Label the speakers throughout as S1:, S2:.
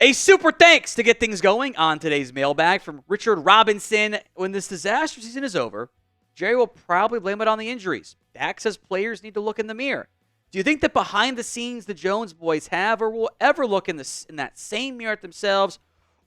S1: A super thanks to get things going on today's mailbag from Richard Robinson. When this disaster season is over, Jerry will probably blame it on the injuries. Dak says players need to look in the mirror. Do you think that behind the scenes the Jones boys have or will ever look in that same mirror at themselves?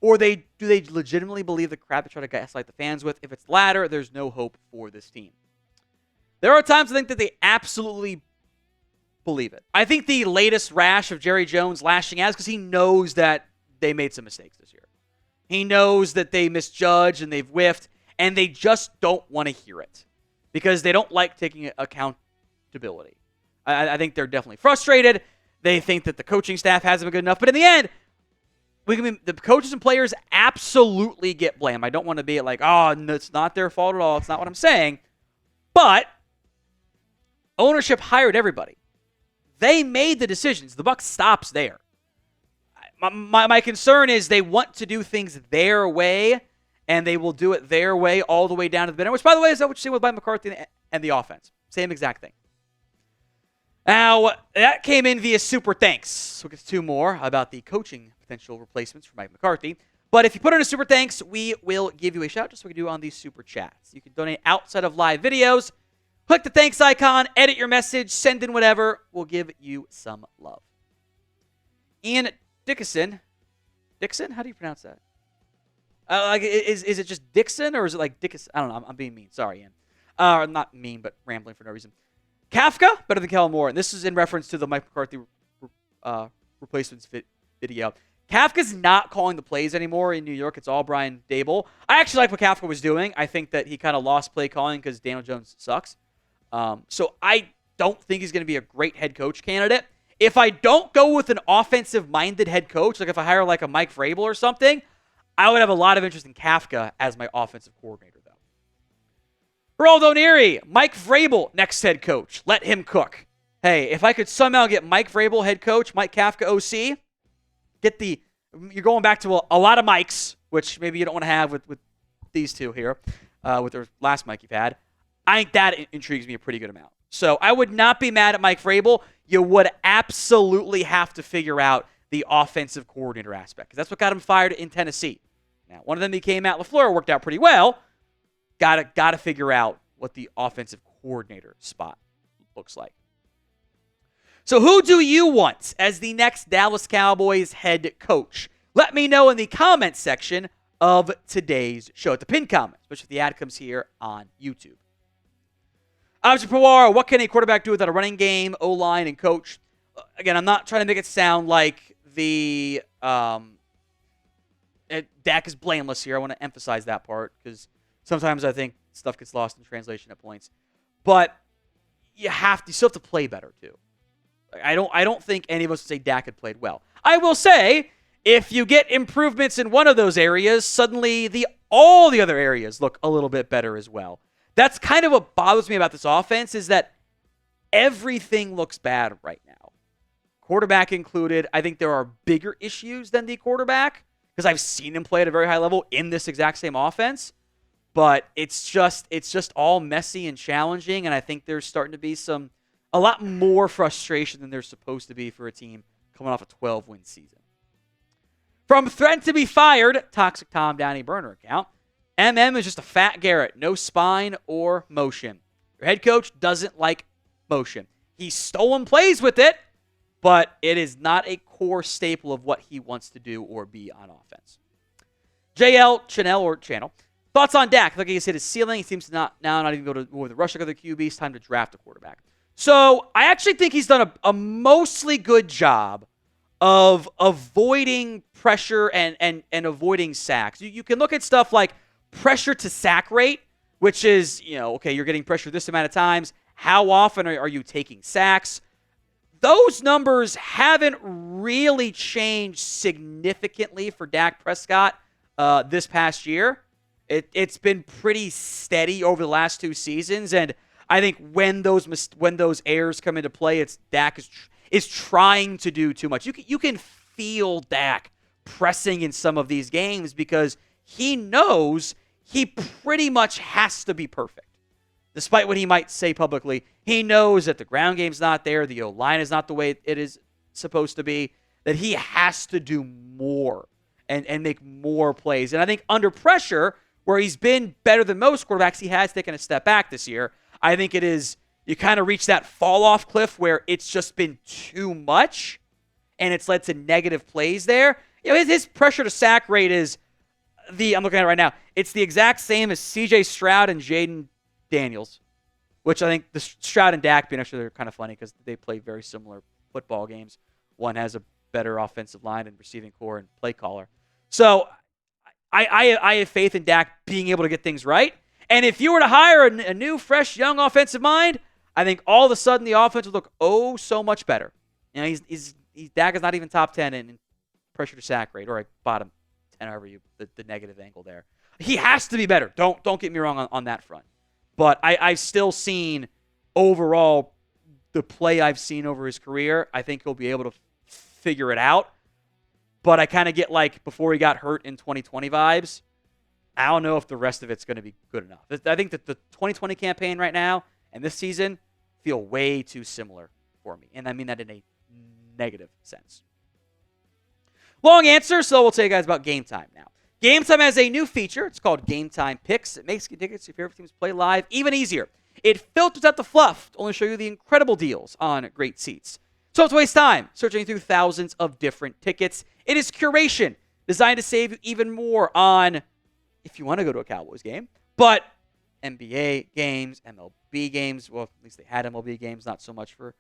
S1: Or do they legitimately believe the crap they try to gaslight the fans with? If it's the latter, there's no hope for this team. There are times I think that they absolutely believe it. I think the latest rash of Jerry Jones lashing out is because he knows that they made some mistakes this year. He knows that they misjudged and they've whiffed, and they just don't want to hear it because they don't like taking accountability. I think they're definitely frustrated. They think that the coaching staff hasn't been good enough, but in the end, the coaches and players absolutely get blamed. I don't want to be like, oh, no, it's not their fault at all. It's not what I'm saying. But ownership hired everybody. They made the decisions. The buck stops there. My concern is they want to do things their way, and they will do it their way all the way down to the bitter, which, by the way, is what you see with McCarthy and the offense. Same exact thing. Now, that came in via super thanks. We'll get to two more about the coaching potential replacements for Mike McCarthy. But if you put in a super thanks, we will give you a shout just like we do on these super chats. You can donate outside of live videos. Click the thanks icon, edit your message, send in whatever. We'll give you some love. Ian Dickinson. Dixon? How do you pronounce that? Is it just Dixon or is it like Dickinson? I don't know. I'm being mean. Sorry, Ian. Not mean, but rambling for no reason. Kafka, better than Kellen Moore. And this is in reference to the Mike McCarthy replacements video. Kafka's not calling the plays anymore in New York. It's all Brian Daboll. I actually like what Kafka was doing. I think that he kind of lost play calling because Daniel Jones sucks. So I don't think he's going to be a great head coach candidate. If I don't go with an offensive-minded head coach, like if I hire like a Mike Vrabel or something, I would have a lot of interest in Kafka as my offensive coordinator, though. Gerald O'Neary, Mike Vrabel, next head coach. Let him cook. Hey, if I could somehow get Mike Vrabel head coach, Mike Kafka OC, you're going back to a lot of Mikes, which maybe you don't want to have with these two here, with their last Mike you've had. I think that intrigues me a pretty good amount. So I would not be mad at Mike Vrabel. You would absolutely have to figure out the offensive coordinator aspect because that's what got him fired in Tennessee. Now, one of them became Matt LaFleur, worked out pretty well. Got to figure out what the offensive coordinator spot looks like. So who do you want as the next Dallas Cowboys head coach? Let me know in the comments section of today's show. At the pinned comment, especially if the ad comes here on YouTube. Obviously, Pawar, what can a quarterback do without a running game, O-line, and coach? Again, I'm not trying to make it sound like the Dak is blameless here. I want to emphasize that part because sometimes I think stuff gets lost in translation at points. But you still have to play better too. I don't think any of us would say Dak had played well. I will say, if you get improvements in one of those areas, suddenly all the other areas look a little bit better as well. That's kind of what bothers me about this offense is that everything looks bad right now. Quarterback included. I think there are bigger issues than the quarterback because I've seen him play at a very high level in this exact same offense. But it's just all messy and challenging, and I think there's starting to be a lot more frustration than there's supposed to be for a team coming off a 12-win season. From threat to be fired, toxic Tom Downey burner account. MM is just a fat Garrett, no spine or motion. Your head coach doesn't like motion. He's stolen plays with it, but it is not a core staple of what he wants to do or be on offense. JL, Channel. Thoughts on Dak? I think he's hit his ceiling. He seems to not even go to more the rush of the QB. It's time to draft a quarterback. So I actually think he's done a mostly good job of avoiding pressure and avoiding sacks. You can look at stuff like pressure to sack rate, which is, okay, you're getting pressure this amount of times. How often are you taking sacks? Those numbers haven't really changed significantly for Dak Prescott this past year. It's been pretty steady over the last two seasons, and I think when those errors come into play, it's Dak is trying to do too much. You can feel Dak pressing in some of these games because he knows he pretty much has to be perfect. Despite what he might say publicly, he knows that the ground game's not there, the O-line is not the way it is supposed to be, that he has to do more and make more plays. And I think under pressure, where he's been better than most quarterbacks, he has taken a step back this year. I think it is, you kind of reach that fall-off cliff where it's just been too much, and it's led to negative plays there. His pressure to sack rate is I'm looking at it right now, it's the exact same as C.J. Stroud and Jaden Daniels, which I think the Stroud and Dak being actually, they're kind of funny because they play very similar football games. One has a better offensive line and receiving core and play caller. So I have faith in Dak being able to get things right. And if you were to hire a new, fresh, young offensive mind, I think all of a sudden the offense would look so much better. Dak is not even top 10 in pressure to sack rate, or bottom 10, however the negative angle there. He has to be better. Don't get me wrong on that front. But I've still seen overall the play I've seen over his career. I think he'll be able to figure it out. But I kind of get before he got hurt in 2020 vibes. I don't know if the rest of it's going to be good enough. I think that the 2020 campaign right now and this season feel way too similar for me. And I mean that in a negative sense. Long answer, so we'll tell you guys about Game Time now. Game Time has a new feature. It's called Game Time Picks. It makes getting tickets to your favorite teams play live even easier. It filters out the fluff to only show you the incredible deals on great seats. So don't waste time searching through thousands of different tickets. It is curation designed to save you even more on, if you want to go to a Cowboys game, but NBA games, MLB games. Well, at least they had MLB games, not so much for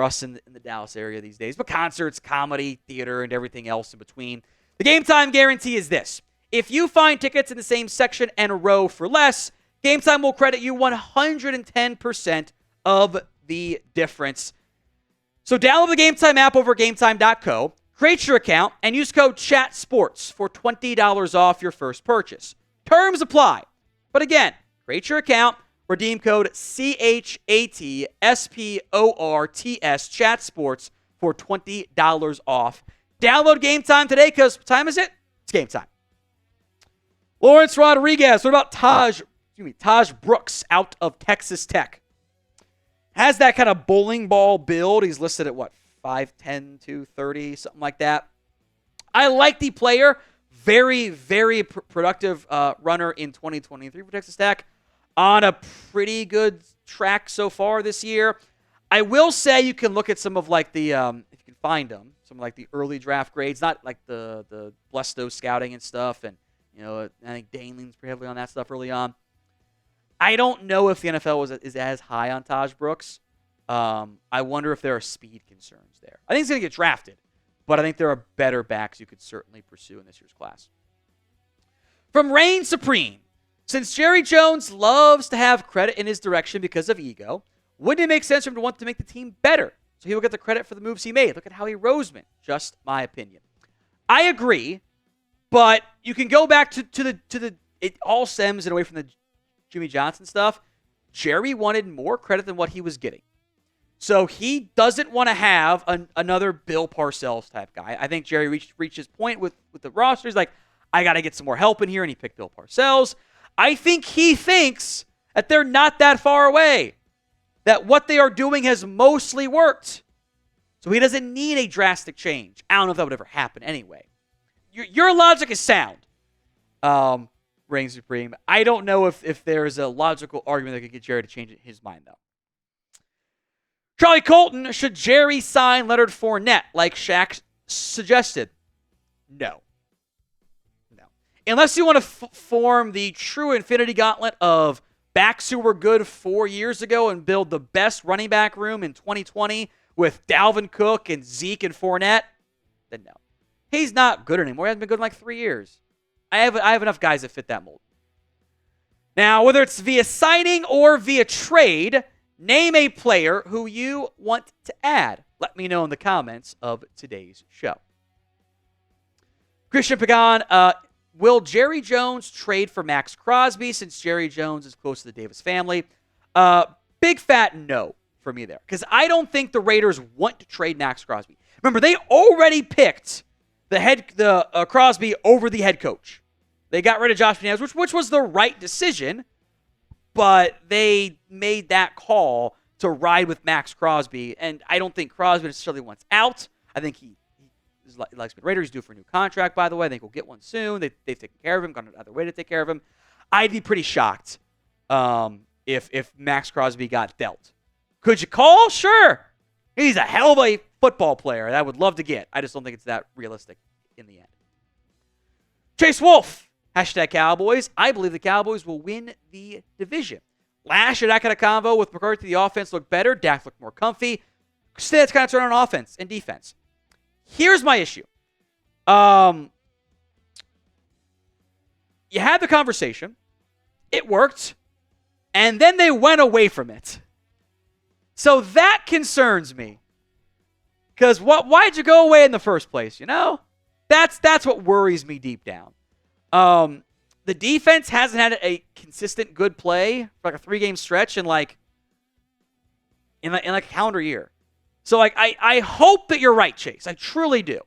S1: us in the Dallas area these days, but concerts, comedy, theater, and everything else in between. The Game Time guarantee is this. If you find tickets in the same section and row for less, Game Time will credit you 110% of the difference. So download the Game Time app over gametime.co, create your account, and use code CHATSPORTS for $20 off your first purchase. Terms apply. But again, create your account, redeem code CHATSPORTS, CHATSPORTS for $20 off. Download Game Time today because what time is it? It's game time. Lawrence Rodriguez. What about Tahj Brooks out of Texas Tech? Has that kind of bowling ball build. He's listed at 5'10", 230, something like that. I like the player. Very, very productive runner in 2023 for Texas Tech. On a pretty good track so far this year. I will say you can look at some of the, if you can find them, some of the early draft grades, not like the Blesto scouting and stuff. And, I think Dane leans pretty heavily on that stuff early on. I don't know if the NFL is as high on Tahj Brooks. I wonder if there are speed concerns there. I think he's going to get drafted, but I think there are better backs you could certainly pursue in this year's class. From Reign Supreme, since Jerry Jones loves to have credit in his direction because of ego, wouldn't it make sense for him to want to make the team better so he will get the credit for the moves he made? Look at Howie Roseman. Just my opinion. I agree, but you can go back to the it all stems in away from the Jimmy Johnson stuff. Jerry wanted more credit than what he was getting. So he doesn't want to have another Bill Parcells type guy. I think Jerry reached his point with the roster. He's like, I got to get some more help in here, and he picked Bill Parcells. I think he thinks that they're not that far away, that what they are doing has mostly worked. So he doesn't need a drastic change. I don't know if that would ever happen anyway. Your logic is sound, Reign Supreme. I don't know if there's a logical argument that could get Jerry to change his mind, though. Charlie Colton, should Jerry sign Leonard Fournette like Shaq suggested? No. Unless you want to form the true infinity gauntlet of backs who were good 4 years ago and build the best running back room in 2020 with Dalvin Cook and Zeke and Fournette, then no. He's not good anymore. He hasn't been good in 3 years. I have enough guys that fit that mold. Now, whether it's via signing or via trade, name a player who you want to add. Let me know in the comments of today's show. Christian Pagan, will Jerry Jones trade for Maxx Crosby since Jerry Jones is close to the Davis family? Big fat no for me there. Because I don't think the Raiders want to trade Maxx Crosby. Remember, they already picked the Crosby over the head coach. They got rid of Josh McDaniels, which was the right decision, but they made that call to ride with Maxx Crosby, and I don't think Crosby necessarily wants out. I think he He likes being a Raider. He's due for a new contract, by the way. I think he'll get one soon. They've taken care of him, gone another way to take care of him. I'd be pretty shocked if Maxx Crosby got dealt. Could you call? Sure. He's a hell of a football player that I would love to get. I just don't think it's that realistic in the end. Chase Wolf, #Cowboys. I believe the Cowboys will win the division. Last year, that kind of convo with McCarthy, the offense looked better. Dak looked more comfy. Stats kind of turn on offense and defense. Here's my issue. You had the conversation. It worked. And then they went away from it. So that concerns me. Because why'd you go away in the first place, you know? That's what worries me deep down. The defense hasn't had a consistent good play for like a 3-game stretch in like a calendar year. So like I hope that you're right, Chase. I truly do.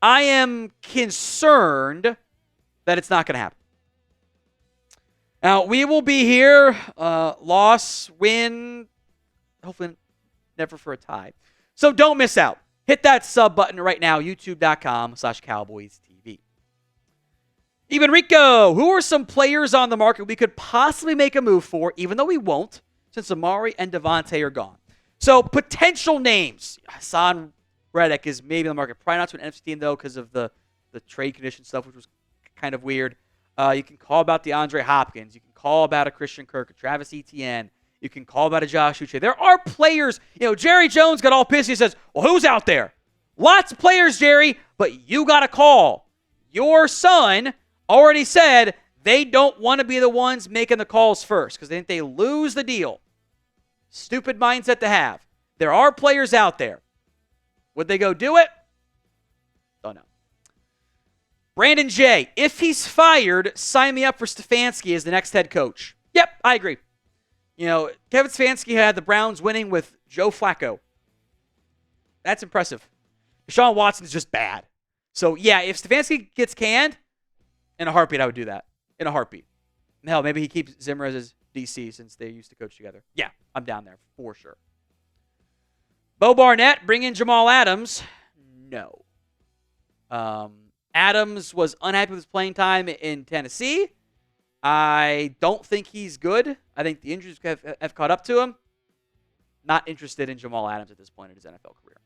S1: I am concerned that it's not going to happen. Now, we will be here, loss, win, hopefully never for a tie. So don't miss out. Hit that sub button right now, youtube.com/CowboysTV. Even Rico, who are some players on the market we could possibly make a move for, even though we won't, since Amari and Devontae are gone? So potential names. Hassan Reddick is maybe on the market. Probably not to an NFC team, though, because of the trade condition stuff, which was kind of weird. You can call about DeAndre Hopkins. You can call about a Christian Kirk, a Travis Etienne. You can call about a Josh Uche. There are players. Jerry Jones got all pissed. He says, well, who's out there? Lots of players, Jerry, but you got to call. Your son already said they don't want to be the ones making the calls first because they think they lose the deal. Stupid mindset to have. There are players out there. Would they go do it? Don't know. Brandon J., if he's fired, sign me up for Stefanski as the next head coach. Yep, I agree. Kevin Stefanski had the Browns winning with Joe Flacco. That's impressive. Deshaun Watson is just bad. So, yeah, if Stefanski gets canned, in a heartbeat, I would do that. In a heartbeat. Hell, maybe he keeps Zimmer as his DC since they used to coach together. Yeah, I'm down there for sure. Bo Barnett, bring in Jamal Adams. No. Adams was unhappy with his playing time in Tennessee. I don't think he's good. I think the injuries have caught up to him. Not interested in Jamal Adams at this point in his NFL career.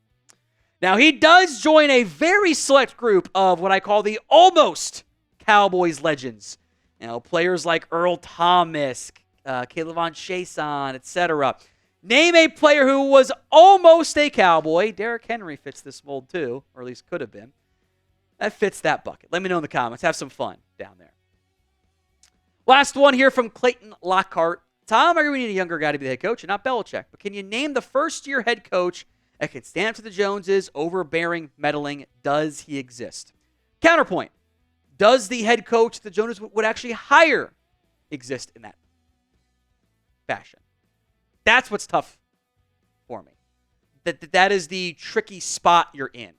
S1: Now, he does join a very select group of what I call the almost Cowboys legends. Players like Earl Thomas, Kayvon Chason, etc. Name a player who was almost a Cowboy. Derrick Henry fits this mold too, or at least could have been. That fits that bucket. Let me know in the comments. Have some fun down there. Last one here from Clayton Lockhart. Tom, I agree we need a younger guy to be the head coach and not Belichick. But can you name the first-year head coach that can stand up to the Joneses, overbearing, meddling? Does he exist? Counterpoint. Does the head coach the Joneses would actually hire exist in that fashion? That's what's tough for me. That is the tricky spot you're in,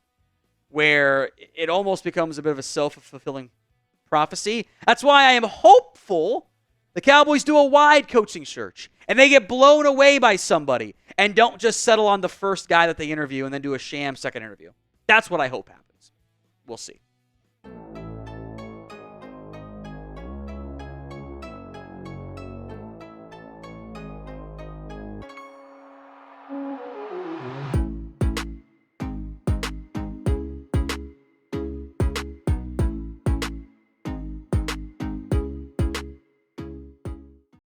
S1: where it almost becomes a bit of a self-fulfilling prophecy. That's why I am hopeful the Cowboys do a wide coaching search and they get blown away by somebody and don't just settle on the first guy that they interview and then do a sham second interview. That's what I hope happens. We'll see.